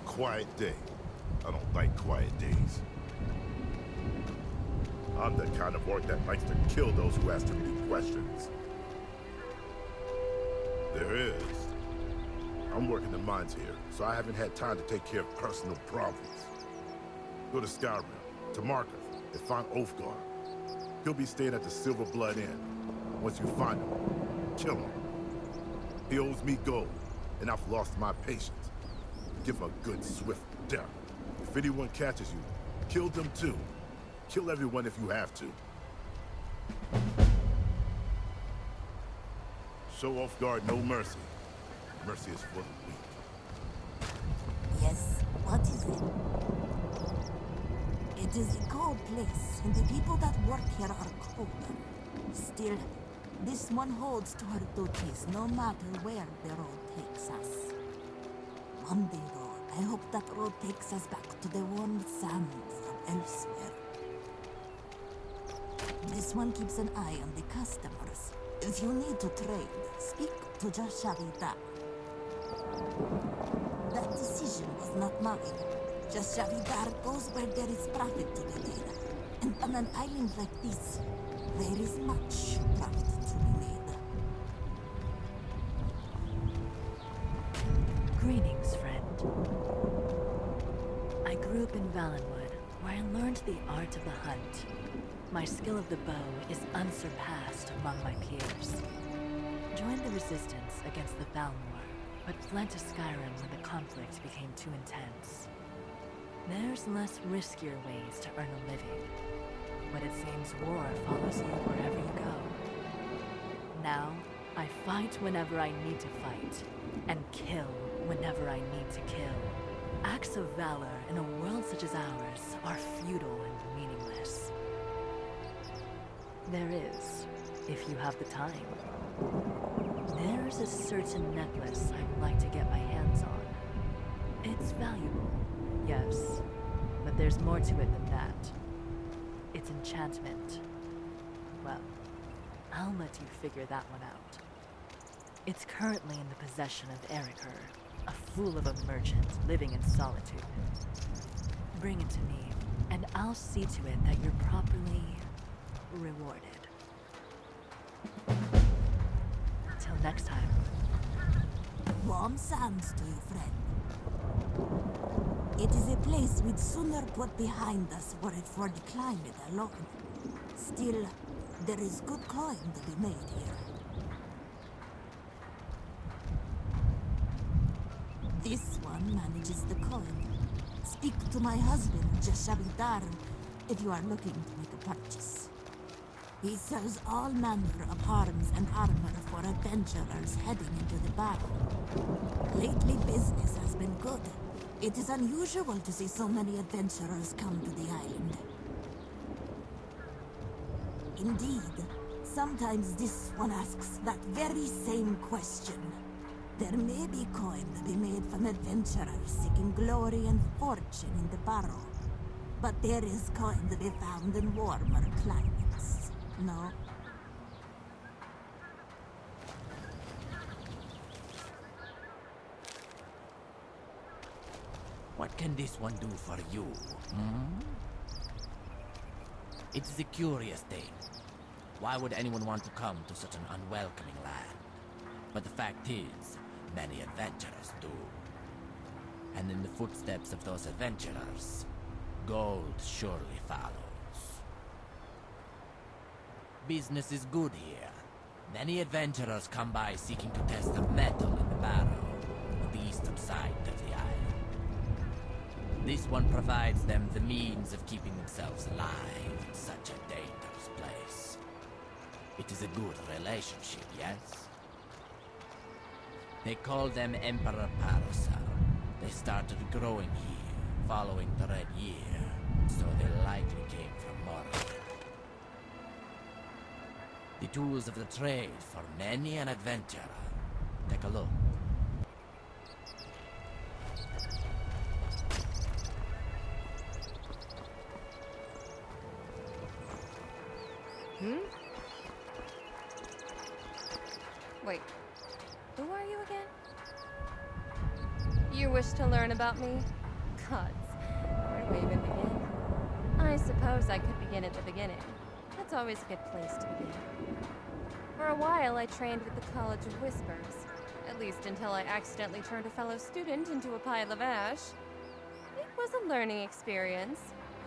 quiet day. I don't like quiet days. I'm the kind of orc that likes to kill those who ask too many questions. There is. I'm working the mines here, so I haven't had time to take care of personal problems. Go to Skyrim, to Markov, and find Ulfgar. He'll be staying at the Silver Blood Inn. Once you find him, kill him. He owes me gold, and I've lost my patience. Give him a good, swift death. If anyone catches you, kill them too. Kill everyone if you have to. Show Ulfgar no mercy. Mercy is for the weak. Yes, what is it? It is a cold place, and the people that work here are colder. Still, this one holds to her duties no matter where the road takes us. One day, though, I hope that road takes us back to the warm sands of elsewhere. This one keeps an eye on the customers. If you need to trade, speak to Jashavita. That decision was not mine. Jashavidar goes where there is profit to be made. And on an island like this, there is much profit to be made. Greetings, friend. I grew up in Valenwood, where I learned the art of the hunt. My skill of the bow is unsurpassed among my peers. Joined the resistance against the Balmor, but fled to Skyrim when the conflict became too intense. There's less riskier ways to earn a living, but it seems war follows you wherever you go. Now, I fight whenever I need to fight, and kill whenever I need to kill. Acts of valor in a world such as ours are futile and meaningless. There is, if you have the time. There's a certain necklace I'd like to get my hands on. It's valuable, yes, but there's more to it than that. It's enchantment. Well, I'll let you figure that one out. It's currently in the possession of Eriker, a fool of a merchant living in solitude. Bring it to me, and I'll see to it that you're properly rewarded. Till next time. Warm sands to you, friend. It is a place we'd sooner put behind us were it for the climate alone. Still, there is good coin to be made here. This one manages the coin. Speak to my husband, Jashavidar, if you are looking to make a purchase. He sells all manner of arms and armor for adventurers heading into the battle. Lately, business has been good. It is unusual to see so many adventurers come to the island. Indeed, sometimes this one asks that very same question. There may be coin to be made from adventurers seeking glory and fortune in the barrow, but there is coin to be found in warmer climates. No? What can this one do for you, hmm? It is a curious thing. Why would anyone want to come to such an unwelcoming land? But the fact is, many adventurers do. And in the footsteps of those adventurers, gold surely follows. Business is good here. Many adventurers come by seeking to test the metal in the barrow on the eastern side of the island. This one provides them the means of keeping themselves alive in such a dangerous place. It is a good relationship, yes? They call them Emperor Parasar. They started growing here, following the Red Year, so they likely came from Morrowind. The tools of the trade for many an adventurer. Take a look. Wait, who are you again? you wish to learn about me? Gods, where do I even begin? I suppose I could begin at the beginning. That's always a good place to begin. For a while, I trained with the College of Whispers. At least until I accidentally turned a fellow student into a pile of ash. It was a learning experience,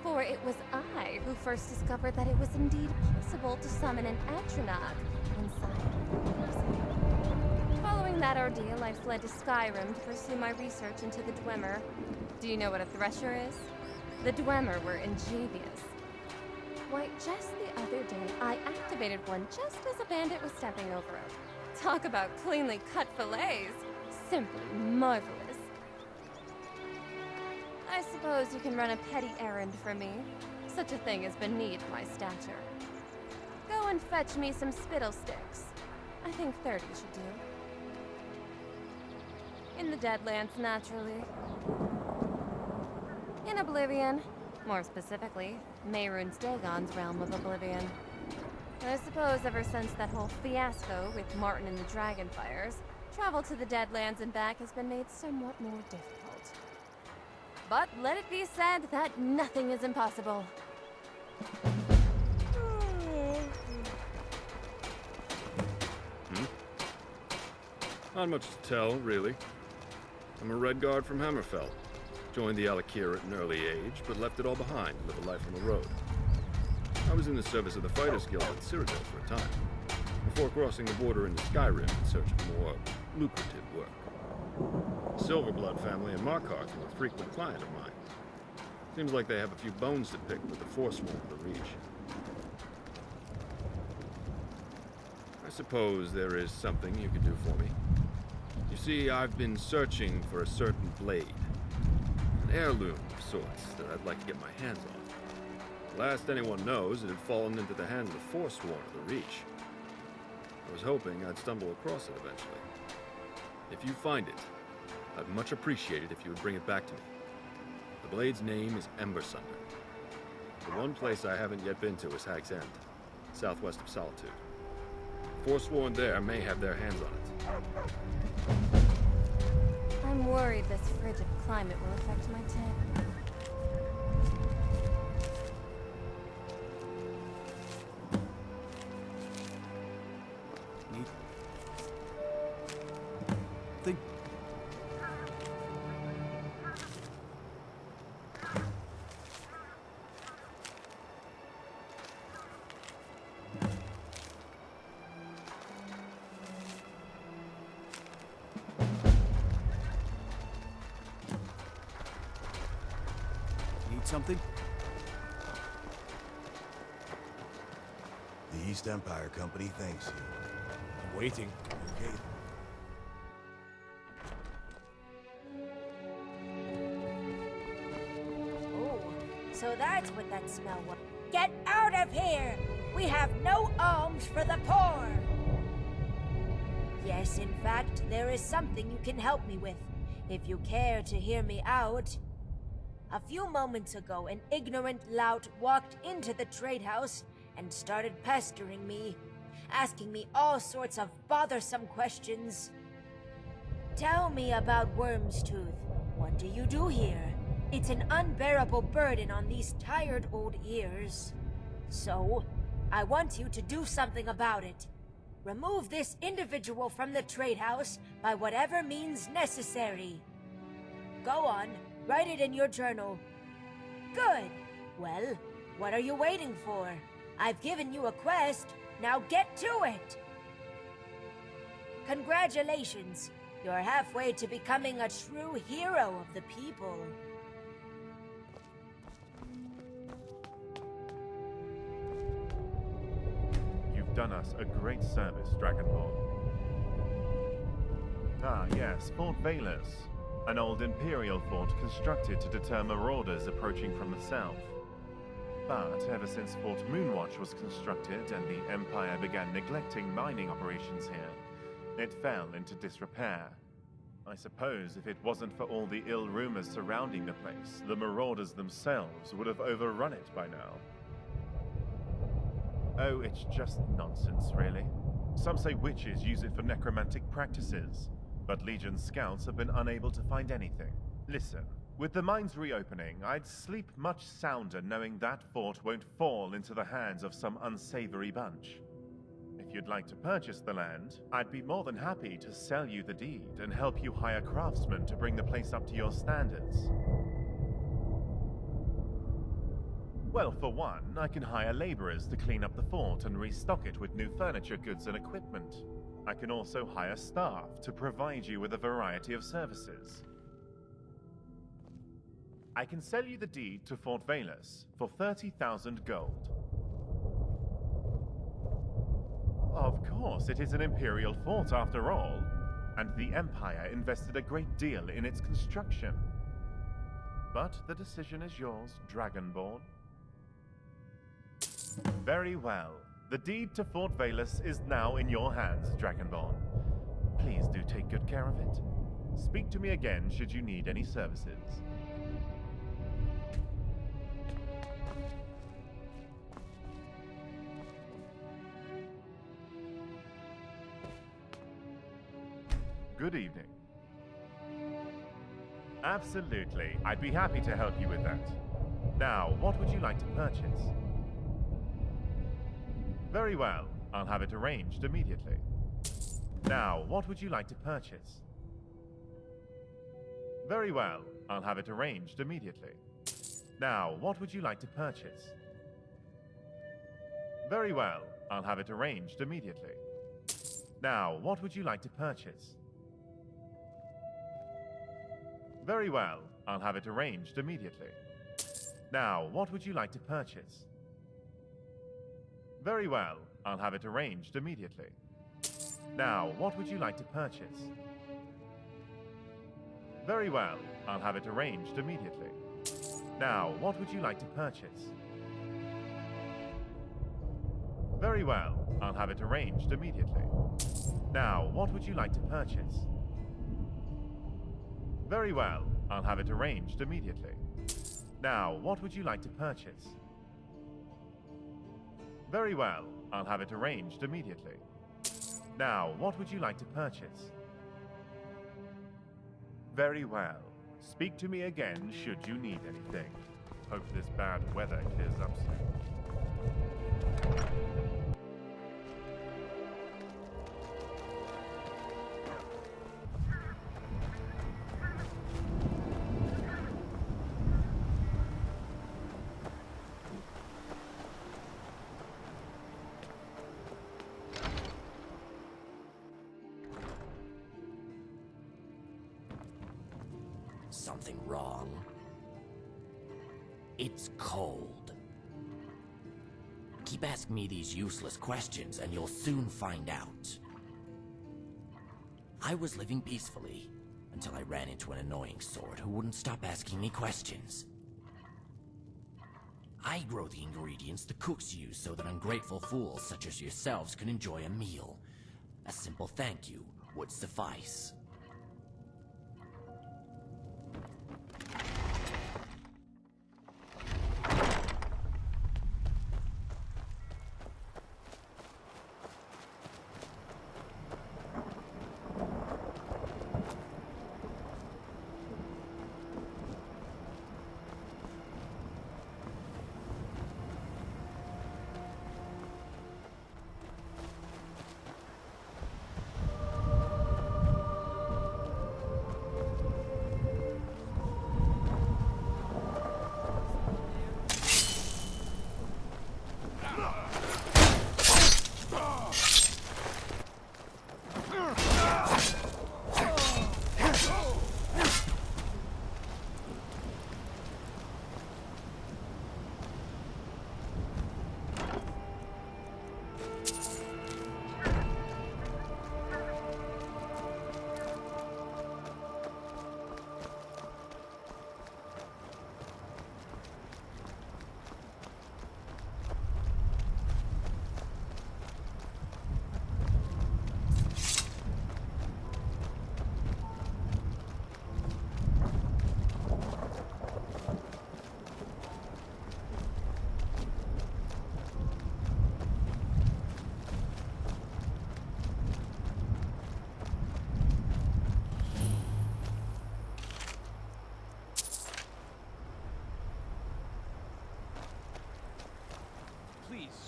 for it was I who first discovered that it was indeed possible to summon an atronach inside of a person. Following that ordeal, I fled to Skyrim to pursue my research into the Dwemer. Do you know what a thresher is? The Dwemer were ingenious. Why, just the other day, I activated one just as a bandit was stepping over it. Talk about cleanly cut fillets. Simply marvelous. I suppose you can run a petty errand for me. Such a thing is beneath my stature. Go and fetch me some spittle sticks. I think 30 should do. In the Deadlands, naturally. In Oblivion. More specifically, Mehrunes Dagon's realm of Oblivion. I suppose ever since that whole fiasco with Martin and the Dragonfires, travel to the Deadlands and back has been made somewhat more difficult. But let it be said that nothing is impossible. Not much to tell, really. I'm a Red Guard from Hammerfell. Joined the Alakir at an early age, but left it all behind to live a life on the road. I was in the service of the Fighters Guild in Cyrodiil for a time, before crossing the border into Skyrim in search of more lucrative work. Silverblood family in Markarth were a frequent client of mine. Seems like they have a few bones to pick with the Forsworn of the Reach. I suppose there is something you could do for me. You see, I've been searching for a certain blade. An heirloom of sorts that I'd like to get my hands on. Last anyone knows, it had fallen into the hands of the Forsworn of the Reach. I was hoping I'd stumble across it eventually. If you find it, I'd much appreciate it if you would bring it back to me. The blade's name is Embersunder. The one place I haven't yet been to is Hag's End, southwest of Solitude. The Forsworn there may have their hands on it. I'm worried this frigid climate will affect my tan. Something? The East Empire Company thanks you. I'm waiting. Okay. Oh, so that's what that smell was. Get out of here! We have no alms for the poor! Yes, in fact, there is something you can help me with, if you care to hear me out. A few moments ago, an ignorant lout walked into the trade house and started pestering me, asking me all sorts of bothersome questions. Tell me about Wyrmstooth. What do you do here? It's an unbearable burden on these tired old ears. So, I want you to do something about it. Remove this individual from the trade house by whatever means necessary. Go on. Write it in your journal. Good. Well, what are you waiting for? I've given you a quest. Now get to it! Congratulations. You're halfway to becoming a true hero of the people. You've done us a great service, Dragonborn. Ah, yes, Fort Valus. An old Imperial fort constructed to deter marauders approaching from the south. But ever since Fort Moonwatch was constructed and the Empire began neglecting mining operations here, it fell into disrepair. I suppose if it wasn't for all the ill rumors surrounding the place, the marauders themselves would have overrun it by now. Oh, it's just nonsense, really. Some say witches use it for necromantic practices. but Legion's scouts have been unable to find anything. Listen, with the mines reopening, I'd sleep much sounder knowing that fort won't fall into the hands of some unsavory bunch. If you'd like to purchase the land, I'd be more than happy to sell you the deed and help you hire craftsmen to bring the place up to your standards. Well, for one, I can hire laborers to clean up the fort and restock it with new furniture, goods, and equipment. I can also hire staff to provide you with a variety of services. I can sell you the deed to Fort Valus for 30,000 gold. Of course, it is an imperial fort after all, and the Empire invested a great deal in its construction. But the decision is yours, Dragonborn. Very well. The deed to Fort Valus is now in your hands, Dragonborn. Please do take good care of it. Speak to me again should you need any services. Good evening. Absolutely. I'd be happy to help you with that. Now, what would you like to purchase? Very well. I'll have it arranged immediately. Now, what would you like to purchase? Very well. I'll have it arranged immediately. Now, what would you like to purchase? Very well. I'll have it arranged immediately. Now, what would you like to purchase? Very well. I'll have it arranged immediately. Now, what would you like to purchase? Very well. I'll have it arranged immediately. Now, what would you like to purchase? Very well. I'll have it arranged immediately. Now, what would you like to purchase? Very well. I'll have it arranged immediately. Now, what would you like to purchase? Very well. I'll have it arranged immediately. Now, what would you like to purchase? Very well. I'll have it arranged immediately. Now, what would you like to purchase? Very well. Speak to me again should you need anything. Hope this bad weather clears up soon. Something wrong? It's cold. Keep asking me these useless questions and you'll soon find out. I was living peacefully until I ran into an annoying sort who wouldn't stop asking me questions. I grow the ingredients the cooks use so that ungrateful fools such as yourselves can enjoy a meal. A simple thank you would suffice.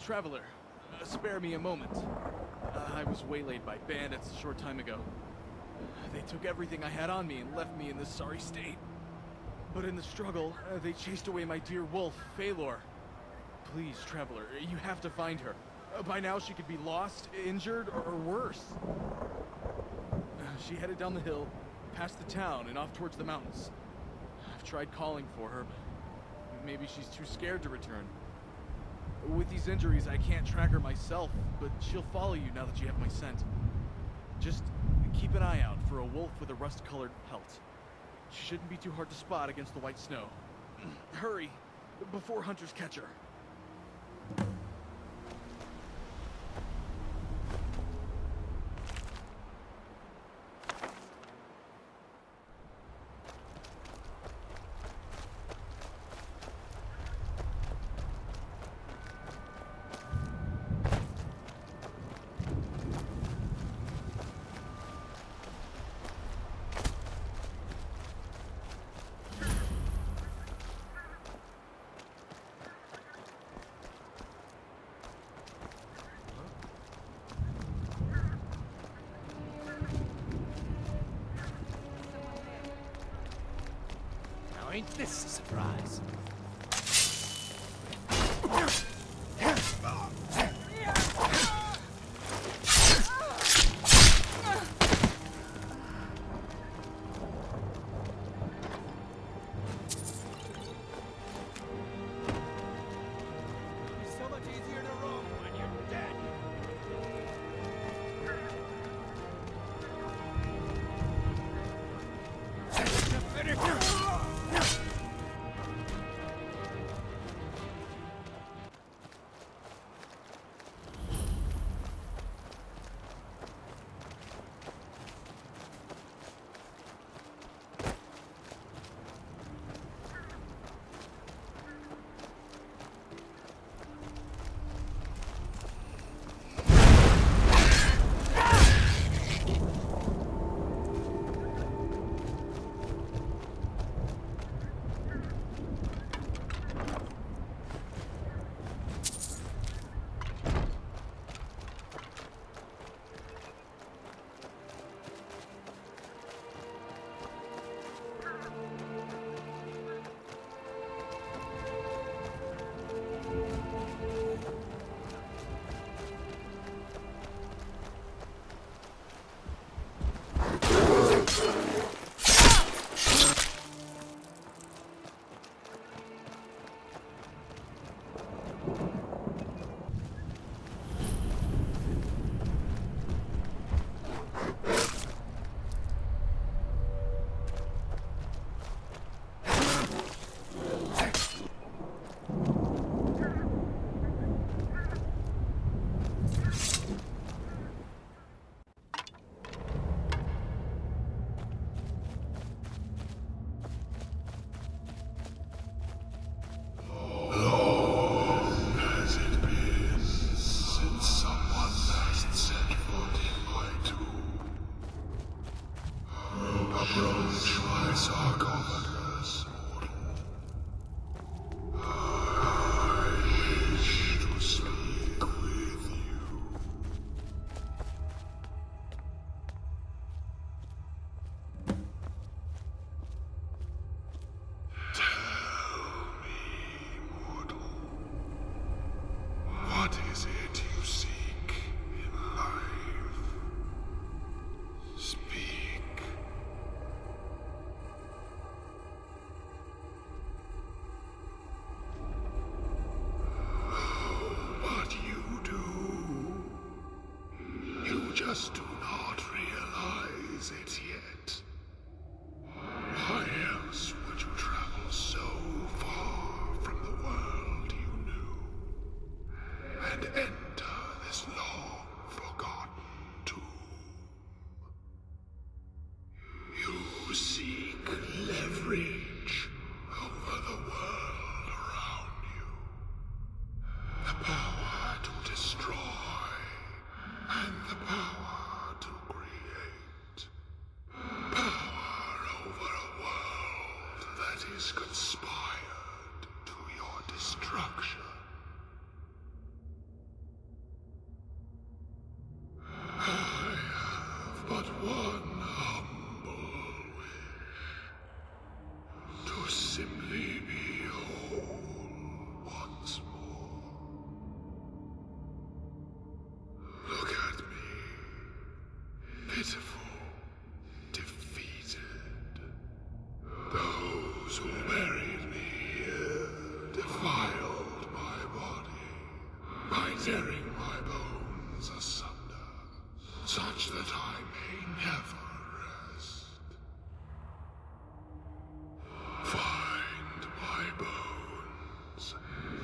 Traveler, spare me a moment. I was waylaid by bandits a short time ago. They took everything I had on me and left me in this sorry state. But in the struggle, they chased away my dear wolf, Faelor. Please, Traveler, you have to find her. By now she could be lost, injured, or worse. She headed down the hill, past the town, and off towards the mountains. I've tried calling for her, but maybe she's too scared to return. With these injuries, I can't track her myself, but she'll follow you now that you have my scent. Just keep an eye out for a wolf with a rust-colored pelt. She shouldn't be too hard to spot against the white snow. Hurry, before hunters catch her. Ain't this a surprise? So much easier to roam when you're dead. just do not realize it yet. Why else would you travel so far from the world you knew and enter this long-forgotten tomb? You seek leverage over the world around you. The power to destroy and the power to create. Power over a world that is conspired to your destruction. simply be whole once more. Look at me. Pitiful, defeated. Those who buried me here defiled my body by tearing my bones asunder, such that I may never rest. Find my bones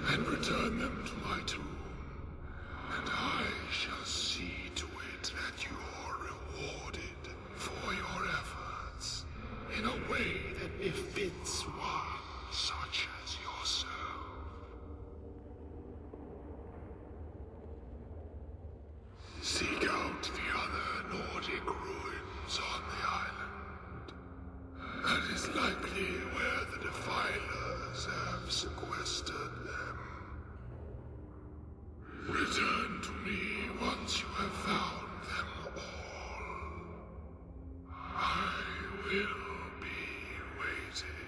and return them to my tomb, and I shall see to it that you are rewarded for your efforts in a way that befits one such as yourself. Seek out the other Nordic ruins on the island. That is likely where the defilers have sequestered them. Return to me once you have found them all. I will be waiting.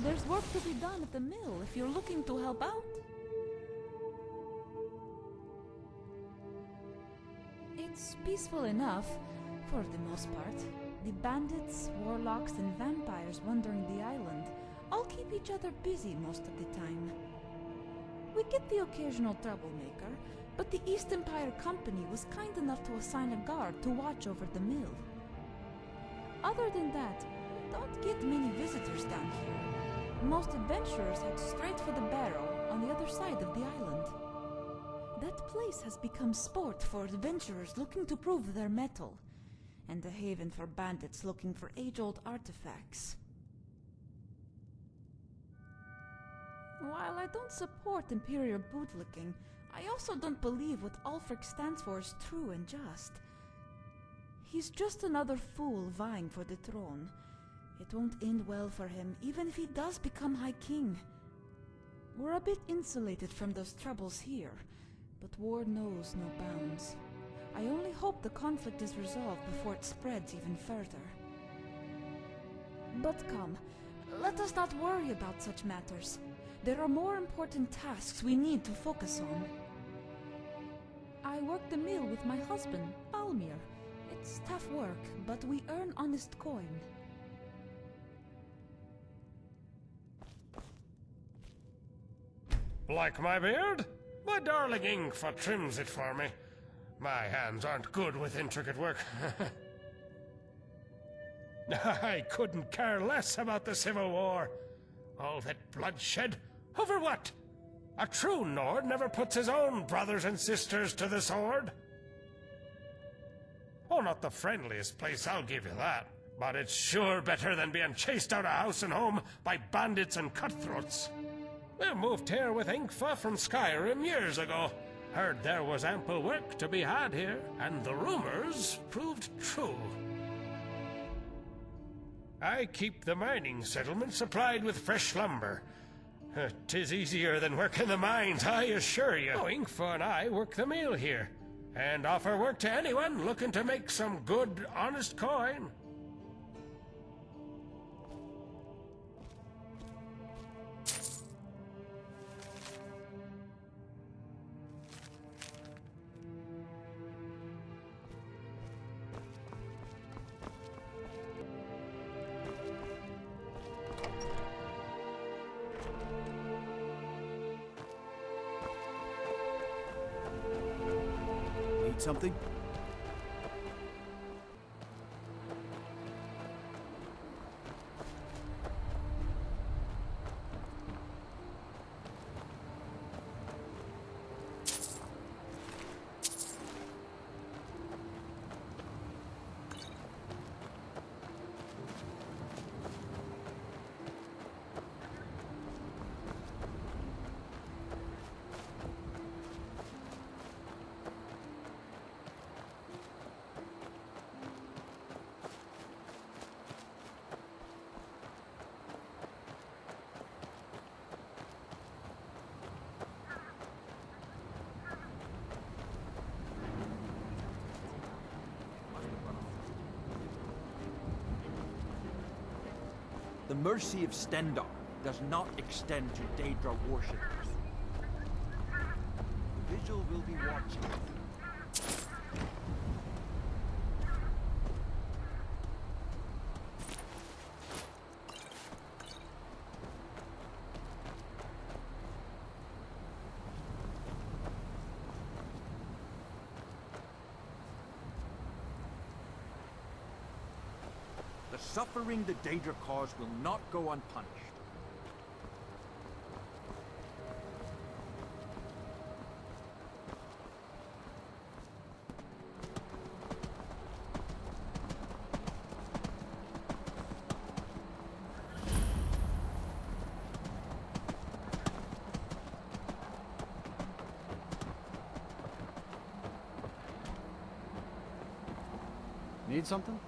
There's work to be done at the mill if you're looking to help out. It's peaceful enough, for the most part. The bandits, warlocks, and vampires wandering the island all keep each other busy most of the time. We get the occasional troublemaker, but the East Empire Company was kind enough to assign a guard to watch over the mill. Other than that, we don't get many visitors down here. Most adventurers head straight for the barrow on the other side of the island. That place has become sport for adventurers looking to prove their mettle, and a haven for bandits looking for age-old artifacts. While I don't support Imperial bootlicking, I also don't believe what Ulfric stands for is true and just. He's just another fool vying for the throne, It won't end well for him, even if he does become High King. We're a bit insulated from those troubles here, but war knows no bounds. I only hope the conflict is resolved before it spreads even further. But come, let us not worry about such matters. There are more important tasks we need to focus on. I work the mill with my husband, Balmir. It's tough work, but we earn honest coin. Like my beard? My darling Ingfa trims it for me. My hands aren't good with intricate work. I couldn't care less about the Civil War. All that bloodshed. Over what? A true Nord never puts his own brothers and sisters to the sword. Oh, not the friendliest place, I'll give you that. But it's sure better than being chased out of house and home by bandits and cutthroats. We moved here with Ingfa from Skyrim years ago. Heard there was ample work to be had here, and the rumors proved true. I keep the mining settlement supplied with fresh lumber. 'Tis easier than working the mines, I assure you. Oh, Ingfa and I work the mill here, and offer work to anyone looking to make some good, honest coin. Something? The mercy of Stendar does not extend to Daedra worshippers. The Vigil will be watching. The suffering the Daedra cause will not go unpunished. Need something?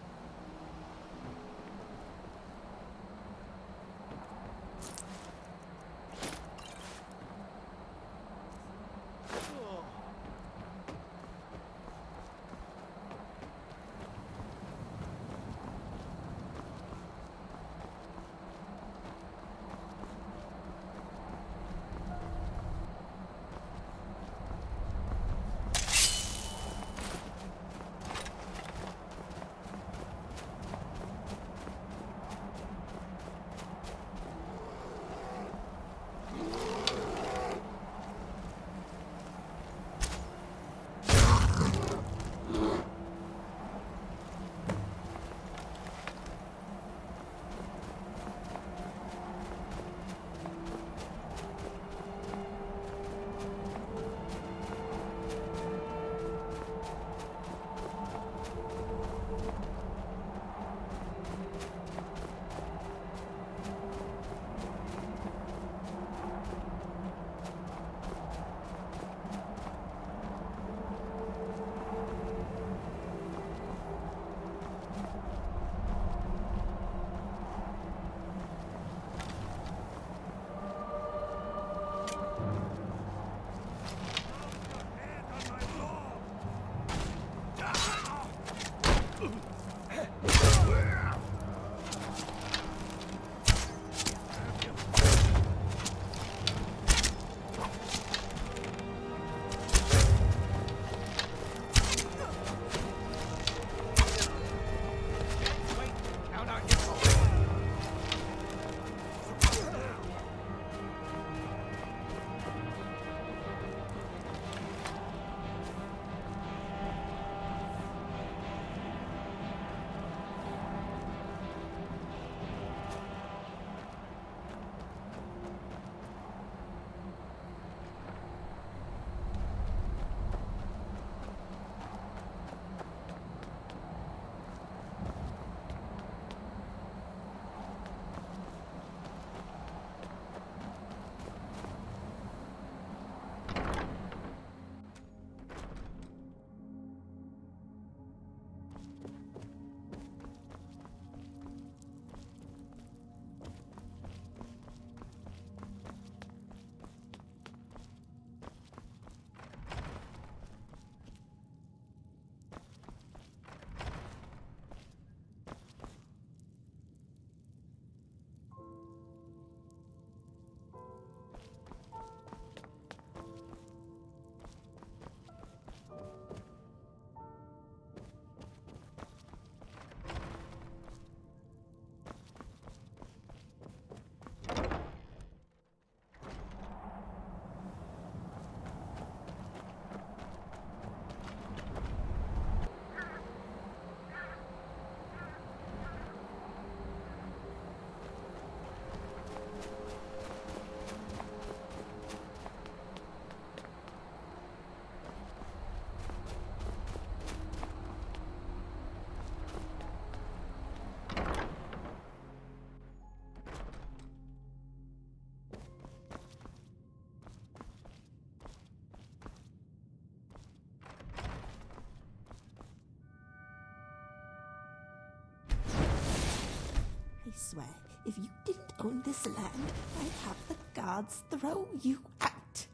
swear, if you didn't own this land, I'd have the guards throw you out.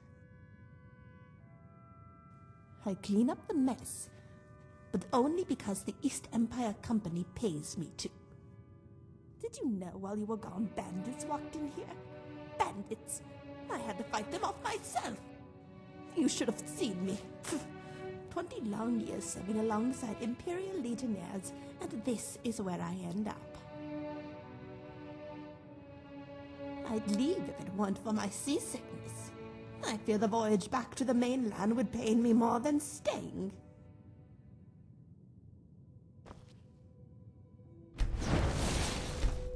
I clean up the mess, but only because the East Empire Company pays me to. Did you know while you were gone, bandits walked in here? Bandits! I had to fight them off myself. You should have seen me. 20 long years serving alongside Imperial Legionnaires, and this is where I end up. I'd leave if it weren't for my seasickness. I fear the voyage back to the mainland would pain me more than staying.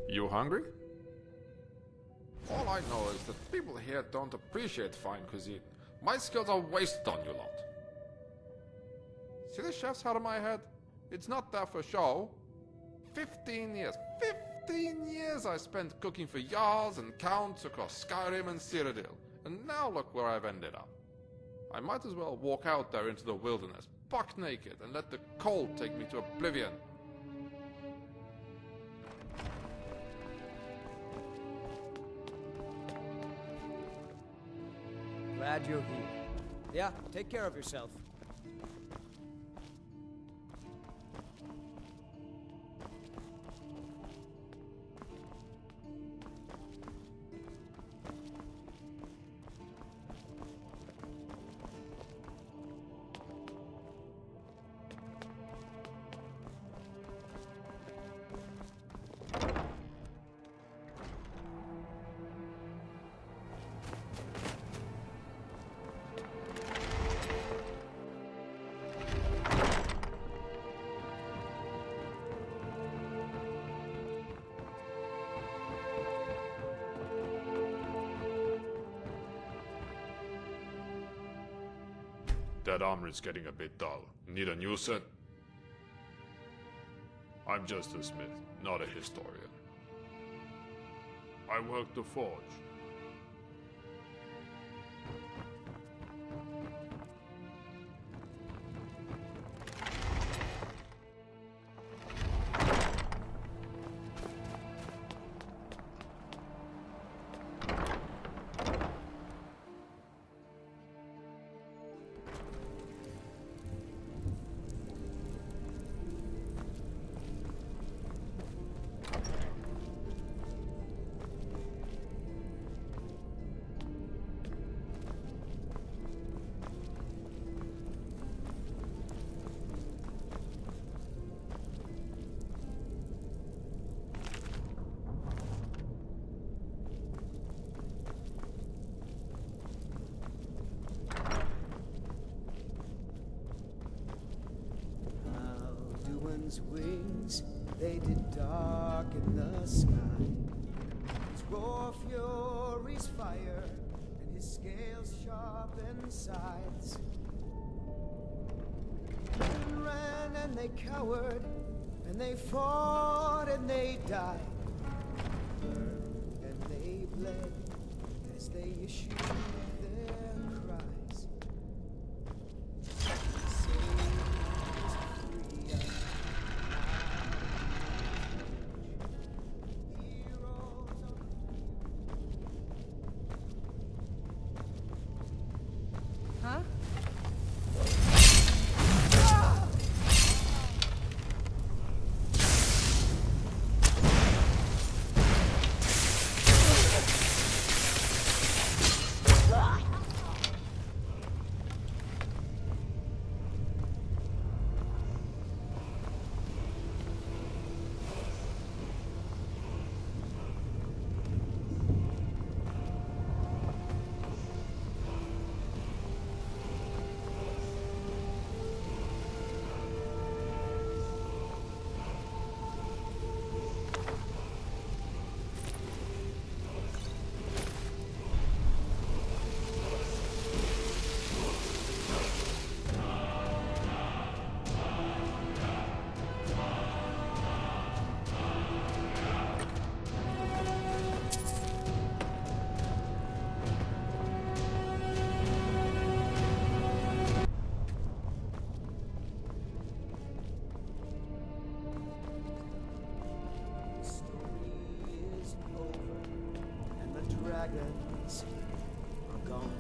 You hungry? All I know is that people here don't appreciate fine cuisine. My skills are wasted on you lot. See the chef's hat on my head? It's not there for show. 15 years. 15 years I spent cooking for Jarls and Counts across Skyrim and Cyrodiil. And now look where I've ended up. I might as well walk out there into the wilderness, buck naked, and let the cold take me to oblivion. Glad you're here. Yeah, take care of yourself. That armor is getting a bit dull. Need a new set? I'm just a smith, not a historian. I work the forge. Wings, they did darken the sky. His raw fury's fire, and his scales sharpened sides. Men ran and they cowered, and they fought and they died. Burned and they bled as they issued their cries. dragons are gone.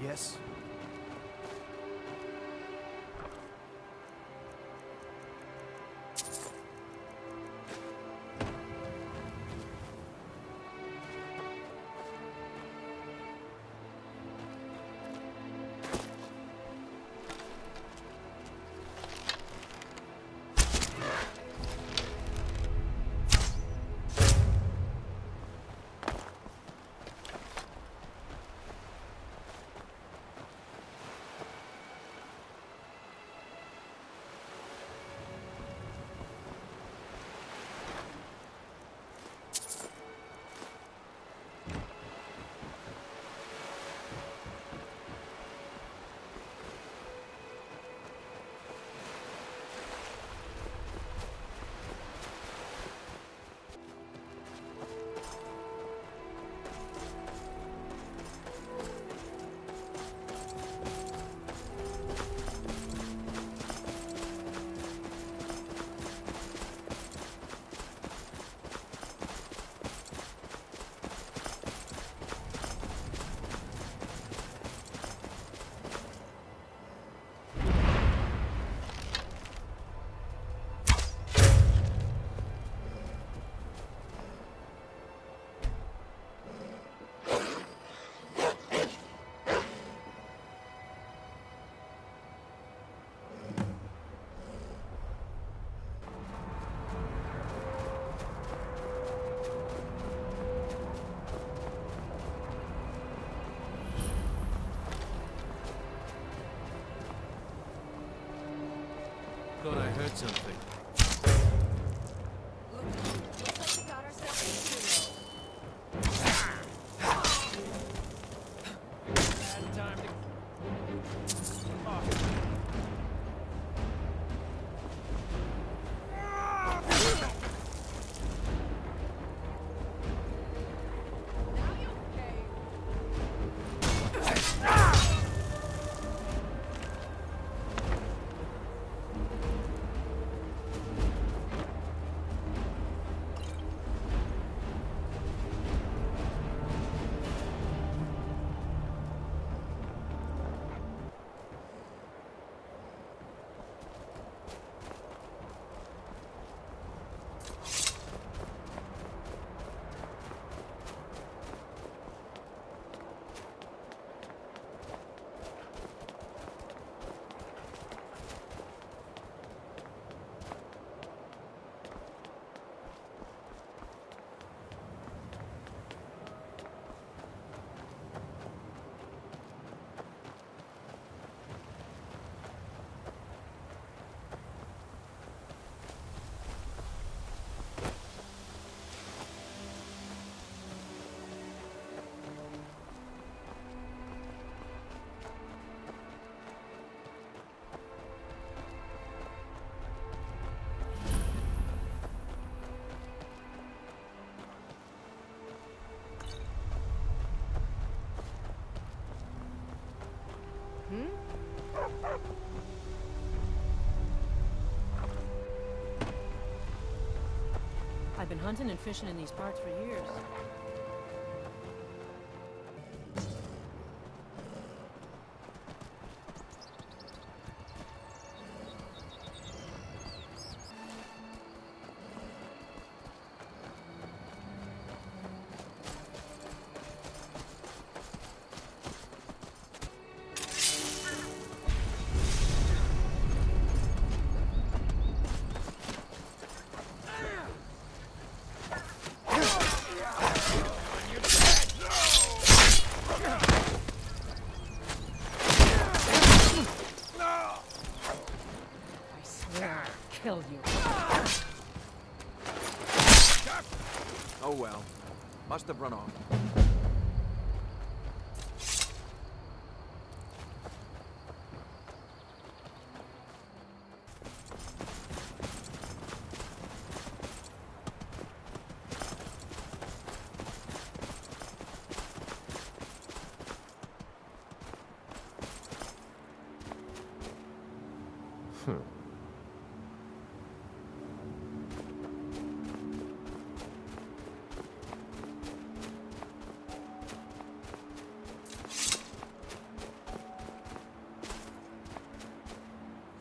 Yes? Thought I heard something. Looks like we got ourselves a Bad time to... Oh. I've been hunting and fishing in these parts for years. Kill you. Oh well. Must have run off.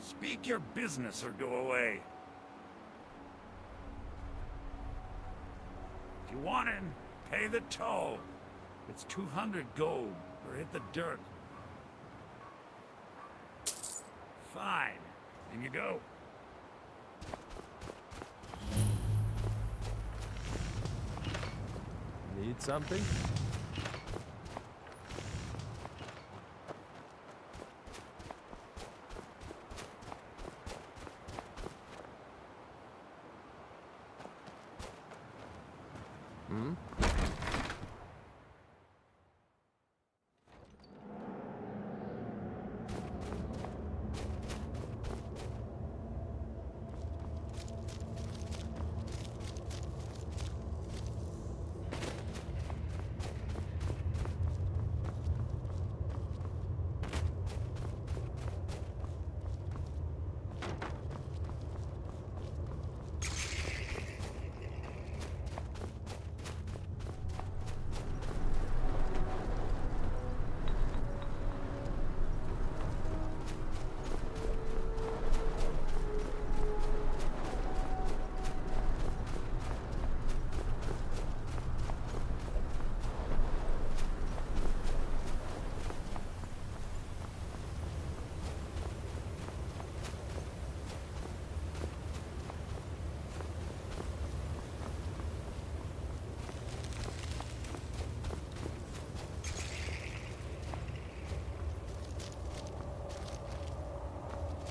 Speak your business or go away. If you want in, pay the toll. It's 200 gold, or hit the dirt. Fine. In you go. Need something? Hmm?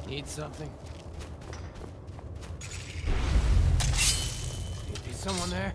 Need something? Is someone there?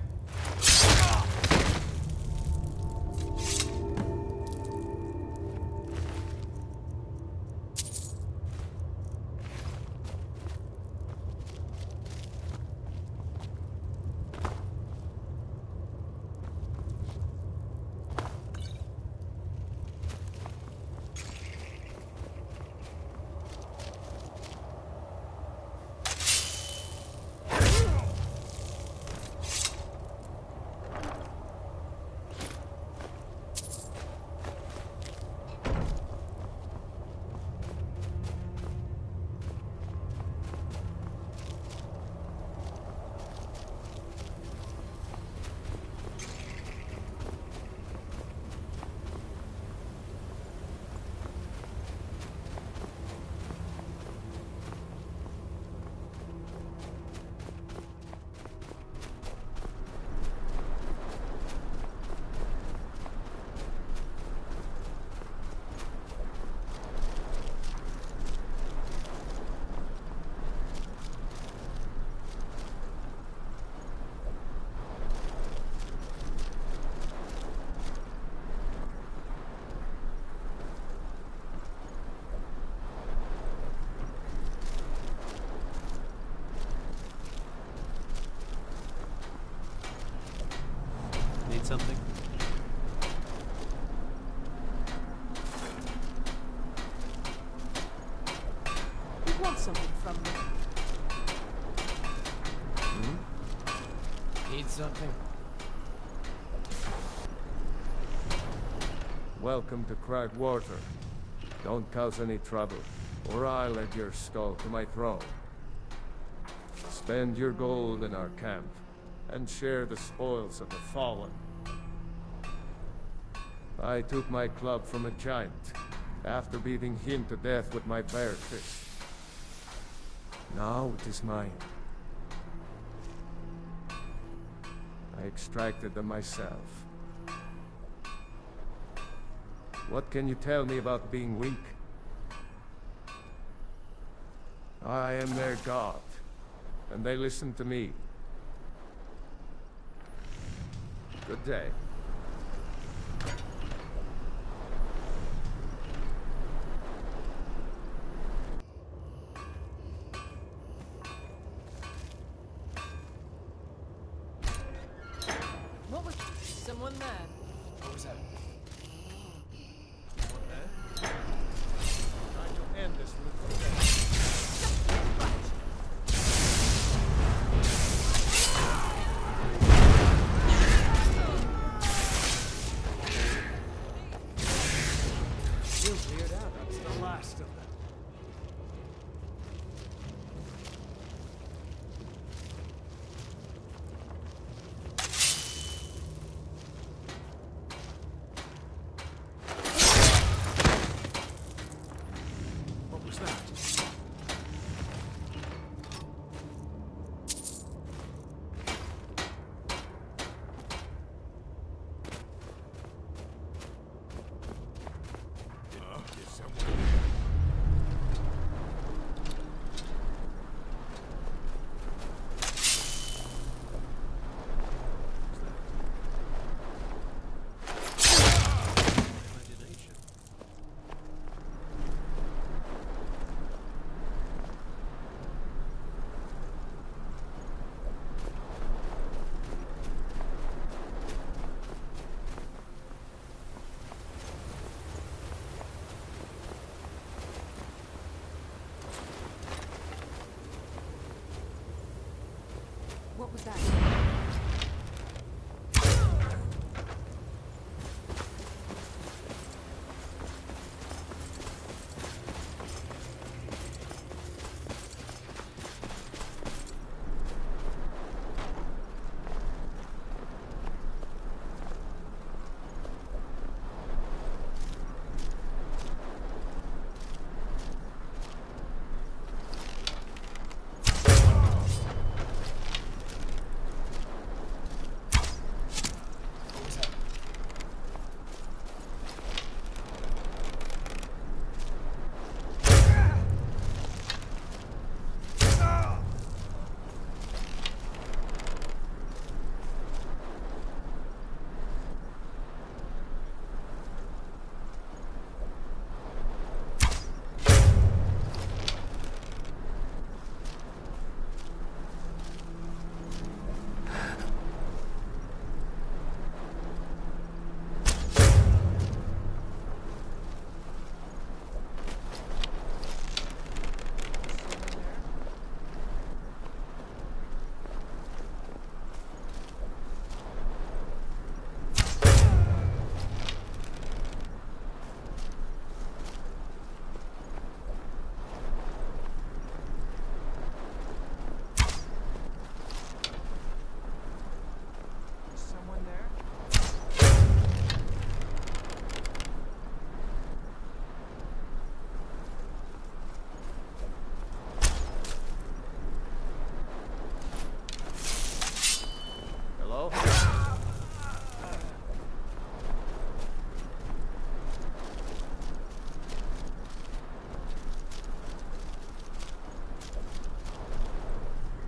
Need something? You want something from me? Hmm? Need something? Welcome to Cragwater. Don't cause any trouble, or I'll add your skull to my throne. Spend your gold in our camp, and share the spoils of the fallen. I took my club from a giant, after beating him to death with my bare fist. Now it is mine. I extracted them myself. What can you tell me about being weak? I am their god, and they listen to me. Good day. What was someone there? What was that? Someone there? Trying to end this You cleared out. That's the last of them. What was that? What was that?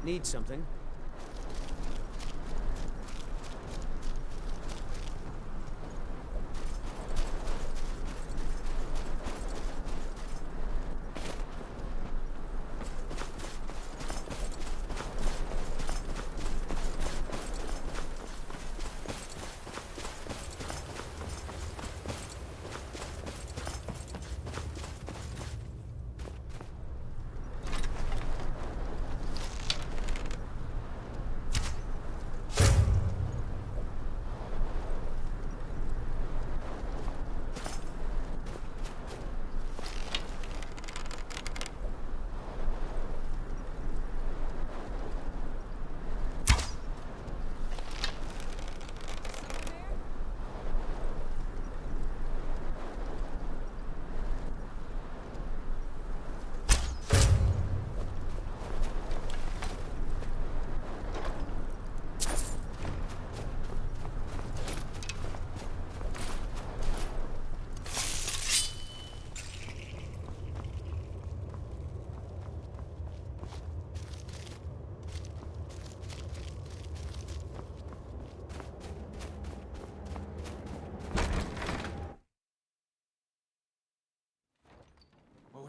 Need something?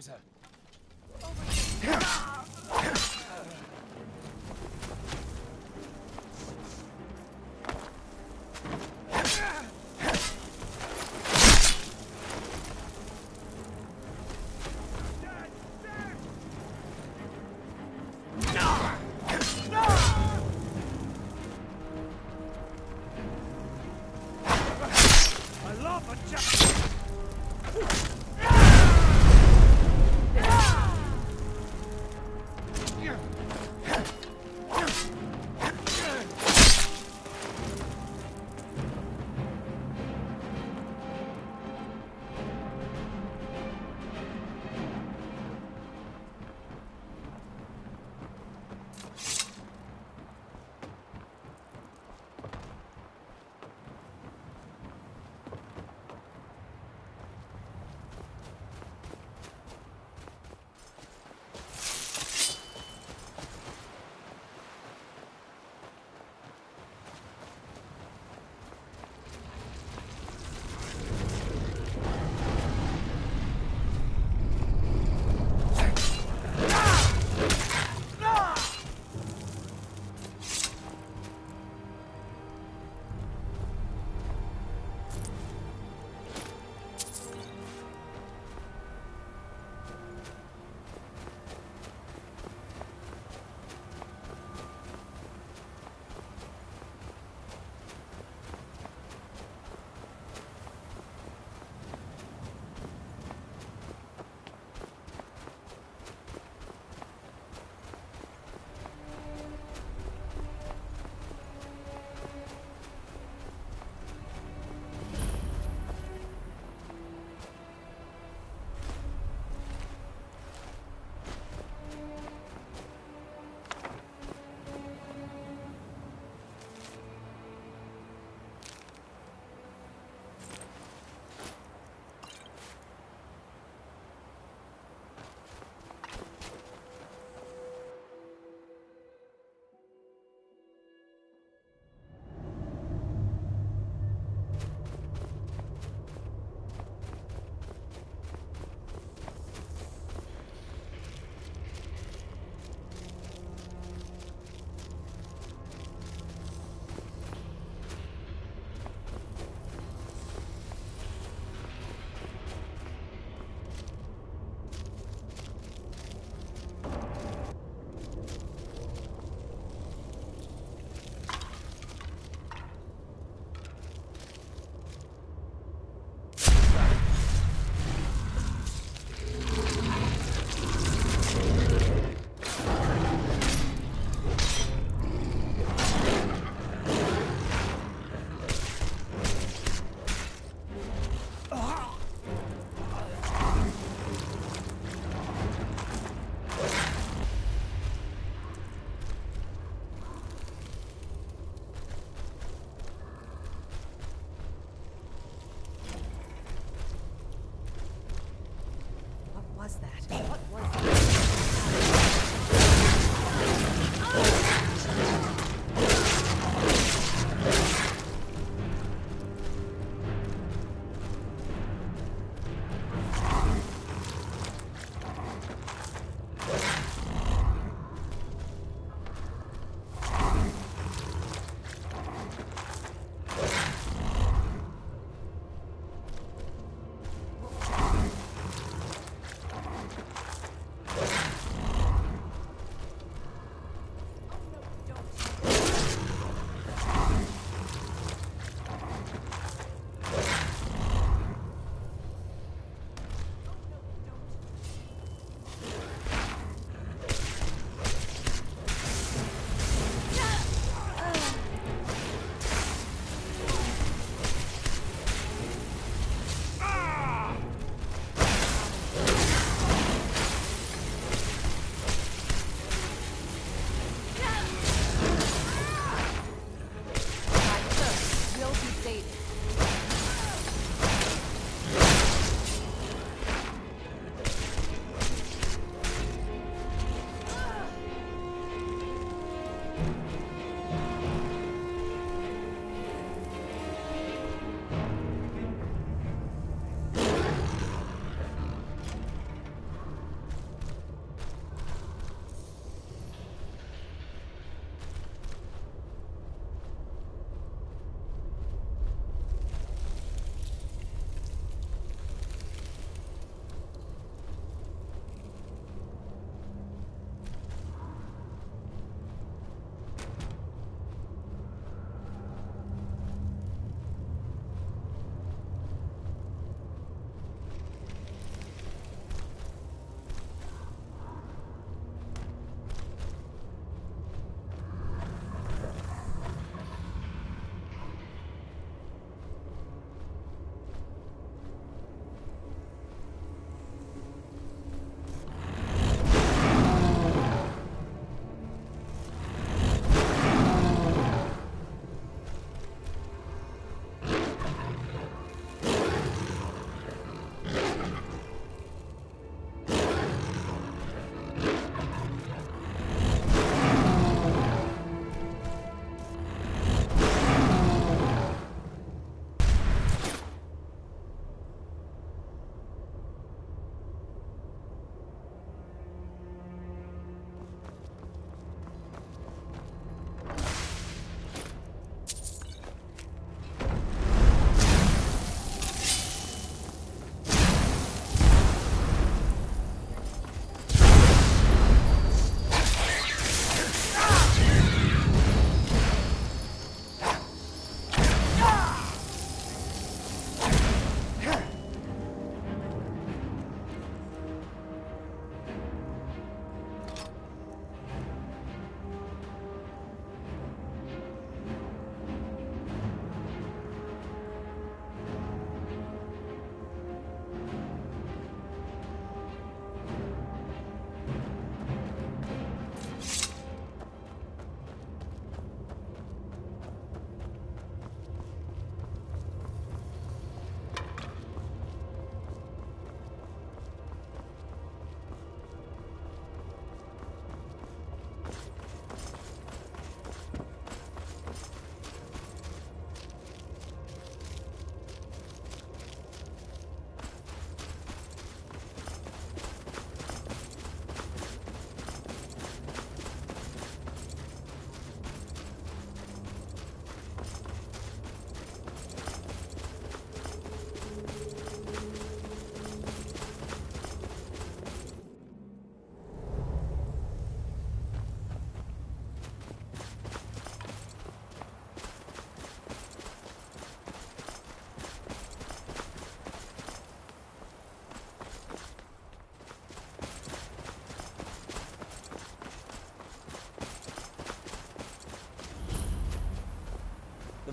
comienza.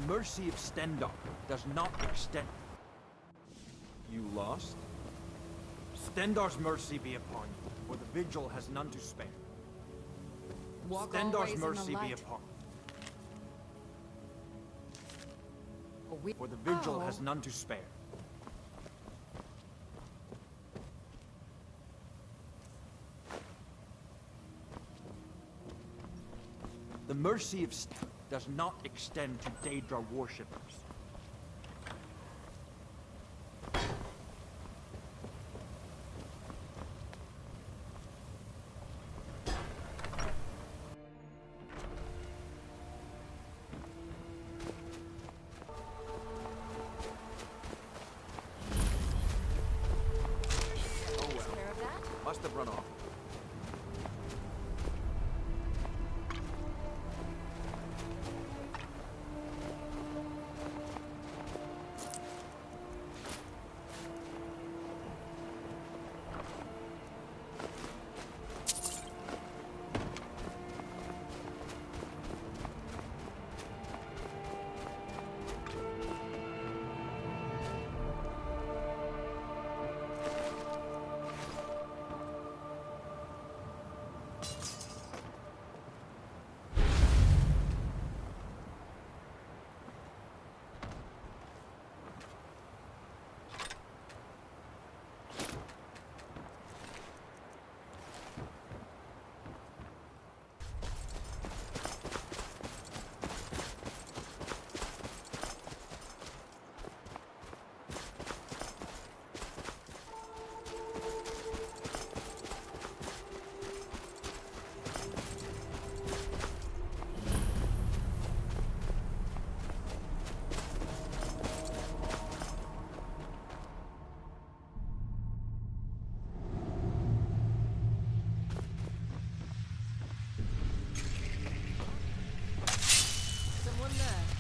mercy of Stendar does not extend... You lost? Stendar's mercy be upon you, for the vigil has none to spare. Walk Stendar's always in the mercy be light. upon you. For the vigil has none to spare. The mercy of Stendar does not extend to Daedra worshippers. Must have run off. Someone there.